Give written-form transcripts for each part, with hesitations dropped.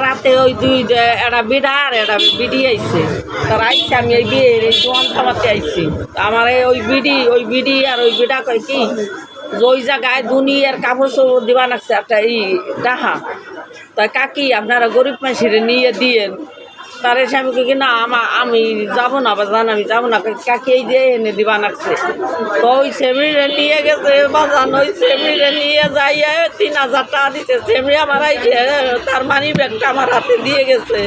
রাতে ওই দুই একটা বিড়া আর একটা বিডি আইছে, তার আইসে আমি এই বিয়ের এই জোয়ান থামাতে আইছি। আমার ওই বিডি আর ওই বিড়া কয় কি যে ওই জায়গায় দুনিয়ার কাপড় চোপড় দিবা লাগছে একটা ডাহা, তাই কাকি আপনারা গরিব মানুষের নিয়ে দিয়েন। তার এসে আমি কি না আমি যাবো না বাজান, আমি যাবো না, কাকি এই যে এনে দিবা লাগছে। তো ওই সেমরিরে নিয়ে গেছে বাজান, ওই সেমরিরে নিয়ে যাইয়া 3,000 টাকা দিচ্ছে। সেমরি আমার আইসে তার মানি ব্যাগটা আমার হাতে দিয়ে গেছে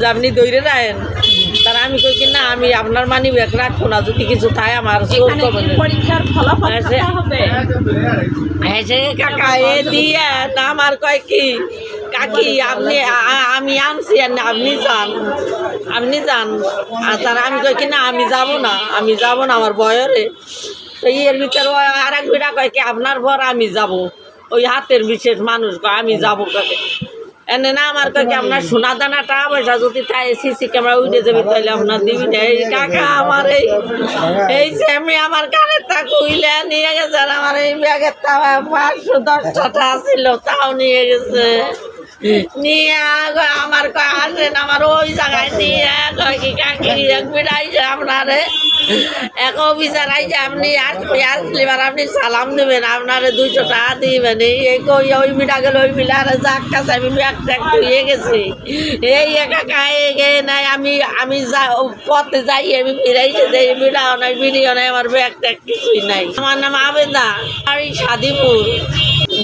যে আপনি দৌড়ে নেন। তার আমি কই কি না আমি আপনার মানি ব্যাগ রাখবো না, যদি কিছু থাকে আমার পরীক্ষার ফলাফল হবে। হ্যাঁ সে কাকা এ দিয়ে না আমার কয় কি কাকি আপনি আমি আনছি আপনি যান। আর তারা আমি কই কি না আমি যাবো না আমার বয়রে। তো এর ভিতরে আর এক বিড়া কয় কি আপনার পর আমি যাব, ওই হাতের বিশেষ মানুষ কয় আমি যাবো কাকে এনে না আমার কয় কি আপনার সোনা দানা টাকা পয়সা যদি তাই সিসি ক্যামেরা উঠে যাবে তাহলে আপনার দিবি না। এই কাকা আমার এই সেমনি আমার কানের তা কুইলে নিয়ে গেছে, আর আমার এই ব্যাগের তা 510 টাকা ছিল তাও নিয়ে গেছে। নিয়ে আমার কয় আসেন আমার ওই জায়গায় নিয়ে কয় কি কাকি এক বিড়াইছে আপনারে এক অফিসার আইছে, আপনি আসলে আপনি সালাম দেবেন, আপনারে 200 টাকা দিবেন। এই কই ওই বিড়া গেল ওই বিলারে যাক কাছে আমি ব্যাগ ট্যাগ ধুয়ে গেছি। এই একা গায়ে গিয়ে নাই আমি পথে যাই আমি ফিরাইছে যে বিড়াও নাই বিড়িও নাই, আমার ব্যাগ ট্যাগ কিছুই নাই। আমার নাম আবেদা, বাড়ি সাদিপুর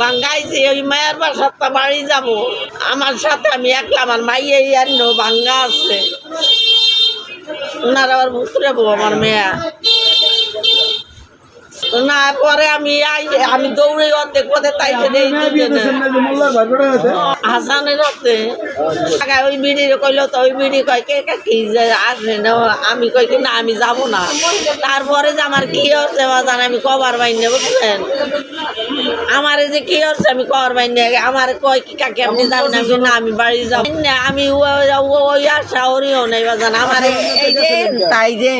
বাঙ্গাইছি। ওই মায়ের বাসাটা বাড়ি যাব, আমার সাথে আমি একলা, আমার মাইয়ে আন্য বাঙ্গা আছে, ওনার আবার ভুতরে বউ আমার মেয়া না। পরে আমি দৌড়ে অর্ধেক পথে তাইতে হাসানের হতে ওই বিড়ি কইল, তো ওই বিড়ি কয় কে কাকি যে আসবে না, আমি কই কি না আমি যাবো না। তারপরে যে আমার কি হচ্ছে বাজান আমি কবার বাইনে বুঝলেন, আমার যে কি হচ্ছে আমি কবার বাইনে, আমার কয় কি কাকি আপনি যাবেন না, আমি বাড়ি যাবো না, আমি ওই আশা ওরিও নেই বাজান আমার এই যে তাই যে